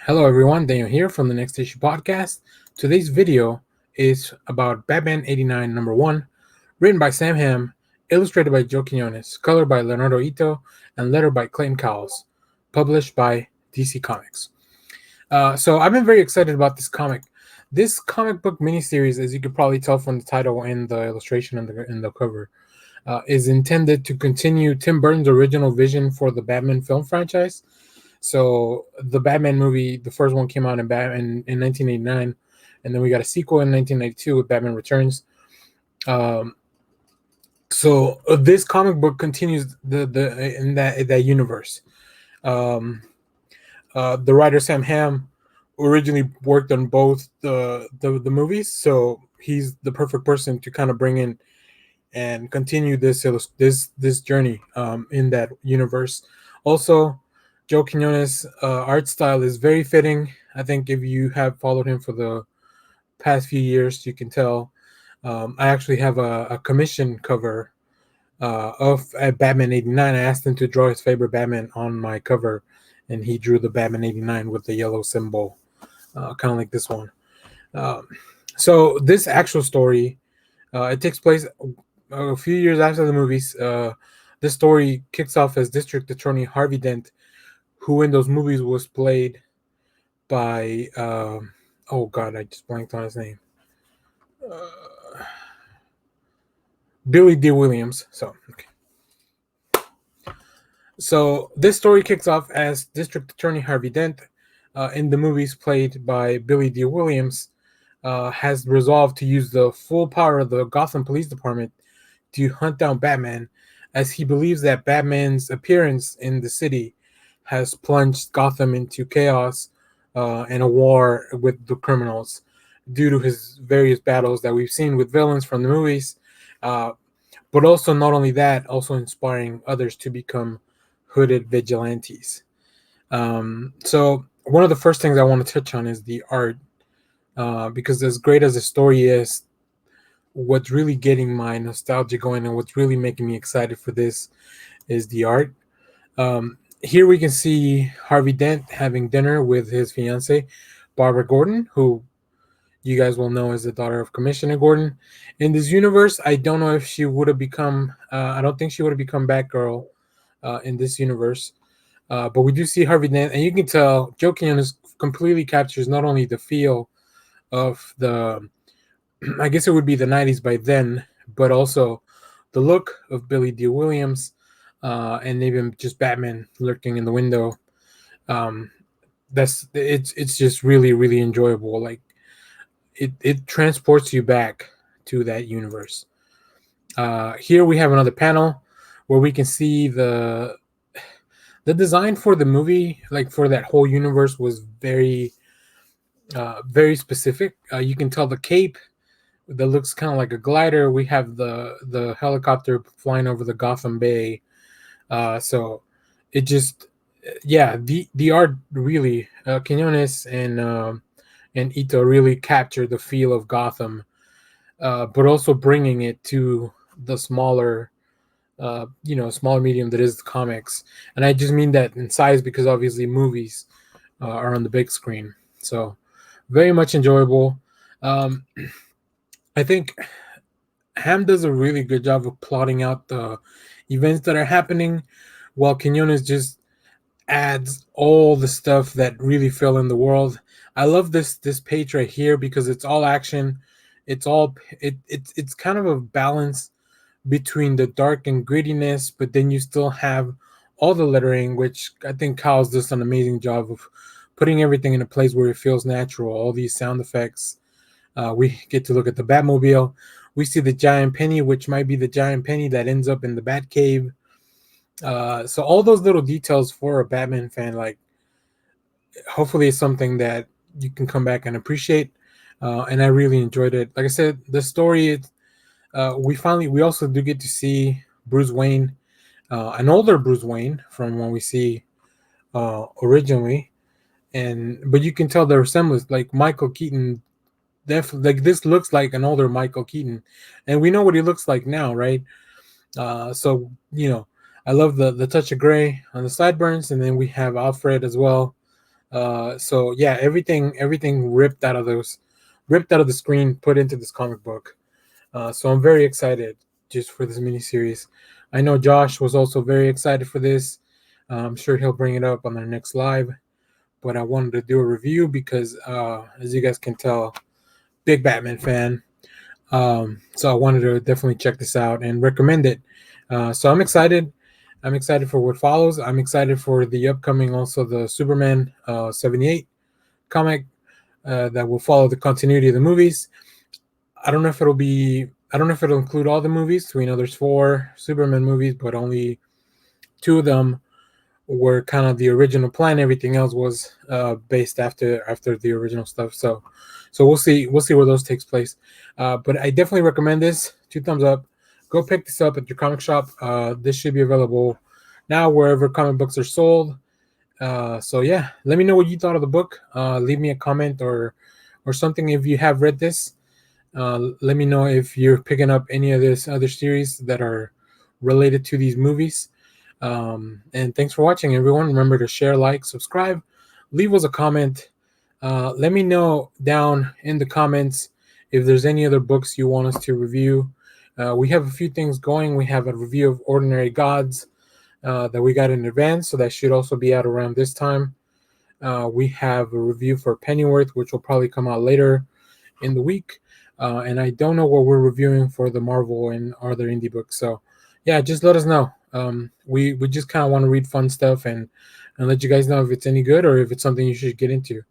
Hello everyone, Daniel here from the Next Issue Podcast. Today's video is about Batman 89 number 1, written by Sam Hamm, illustrated by Joe Quinones, colored by Leonardo Ito, and lettered by Clayton Cowles, published by DC Comics. So I've been very excited about this comic. This comic book miniseries, as you could probably tell from the title and the illustration in the cover, is intended to continue Tim Burton's original vision for the Batman film franchise. So the Batman movie, the first one came out in 1989, and then we got a sequel in 1992 with Batman Returns. So this comic book continues the in that universe. The writer Sam Hamm originally worked on both the movies, so he's the perfect person to kind of bring in and continue this journey in that universe. Also, Joe Quinones' art style is very fitting. I think if you have followed him for the past few years, you can tell. I actually have a commission cover of Batman 89. I asked him to draw his favorite Batman on my cover, and he drew the Batman 89 with the yellow symbol, kind of like this one. So this actual story, it takes place a few years after the movies. This story kicks off as District Attorney Harvey Dent, who in those movies was played by oh god, I just blanked on his name. Billy D. Williams. So this story kicks off as District Attorney Harvey Dent, in the movies played by Billy D. Williams, has resolved to use the full power of the Gotham Police Department to hunt down Batman, as he believes that Batman's appearance in the city has plunged Gotham into chaos and a war with the criminals due to his various battles that we've seen with villains from the movies. But also, not only that, also inspiring others to become hooded vigilantes. So one of the first things I want to touch on is the art, because as great as the story is, what's really getting my nostalgia going and what's really making me excited for this is the art. Here we can see Harvey Dent having dinner with his fiancée, Barbara Gordon, who you guys will know as the daughter of Commissioner Gordon. In this universe, I don't know if she would have become, I don't think she would have become Batgirl in this universe. But we do see Harvey Dent, and you can tell Joe Quinones completely captures not only the feel of the, I guess it would be the 90s by then, but also the look of Billy D. Williams, and even just Batman lurking in the window. It's just really enjoyable. Like it transports you back to that universe. Here we have another panel where we can see the design for the movie, like for that whole universe, was very specific. You can tell the cape that looks kind of like a glider. We have the helicopter flying over the Gotham Bay. So it just, yeah, the art really, Quinones and Ito really captured the feel of Gotham, but also bringing it to the smaller medium that is the comics. And I just mean that in size because obviously movies are on the big screen. So very much enjoyable. I think Ham does a really good job of plotting out the events that are happening, while Quinones just adds all the stuff that really fill in the world. I love this page right here because it's all action. It's kind of a balance between the dark and grittiness, but then you still have all the lettering, which I think Kyle's does an amazing job of putting everything in a place where it feels natural. All these sound effects. We get to look at the Batmobile. We see the giant penny, which might be the giant penny that ends up in the Batcave. So all those little details for a Batman fan, like, hopefully it's something that you can come back and appreciate. And I really enjoyed it. Like I said, the story, we also do get to see Bruce Wayne, an older Bruce Wayne from when we see originally, but you can tell the resemblance. Like Michael Keaton, definitely, like this looks like an older Michael Keaton, and we know what he looks like now, right? So I love the touch of gray on the sideburns, and then we have Alfred as well, So yeah, everything ripped out of the screen, put into this comic book. So I'm very excited just for this miniseries. I know Josh was also very excited for this. I'm sure he'll bring it up on their next live. But I wanted to do a review because, as you guys can tell, big Batman fan. So I wanted to definitely check this out and recommend it. So I'm excited. I'm excited for what follows. I'm excited for the upcoming, also the Superman 78 comic that will follow the continuity of the movies. I don't know if it'll be. I don't know if it'll include all the movies. We know there's 4 Superman movies, but only 2 of them were kind of the original plan. Everything else was based after the original stuff. So we'll see. We'll see where those takes place. But I definitely recommend this. 2 thumbs up. Go pick this up at your comic shop. This should be available now wherever comic books are sold. So yeah, let me know what you thought of the book. Leave me a comment or something if you have read this. Let me know if you're picking up any of this other series that are related to these movies. And thanks for watching, everyone. Remember to share, like, subscribe, leave us a comment. Let me know down in the comments if there's any other books you want us to review. We have a few things going. We have a review of Ordinary Gods that we got in advance, so that should also be out around this time. We have a review for Pennyworth, which will probably come out later in the week. And I don't know what we're reviewing for the Marvel and other indie books. So, yeah, just let us know. We just kind of want to read fun stuff and let you guys know if it's any good or if it's something you should get into.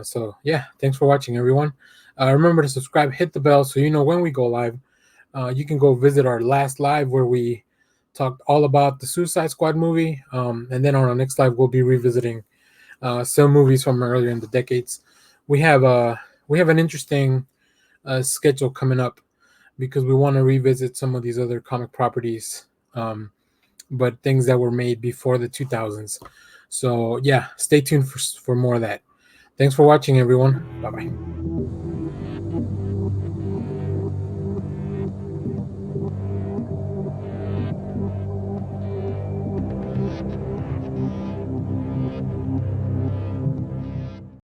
So, yeah, thanks for watching, everyone. Remember to subscribe, hit the bell so you know when we go live. You can go visit our last live where we talked all about the Suicide Squad movie. And then on our next live, we'll be revisiting some movies from earlier in the decades. We have an interesting schedule coming up because we want to revisit some of these other comic properties, but things that were made before the 2000s. So yeah, stay tuned for more of that. Thanks for watching, everyone. Bye bye.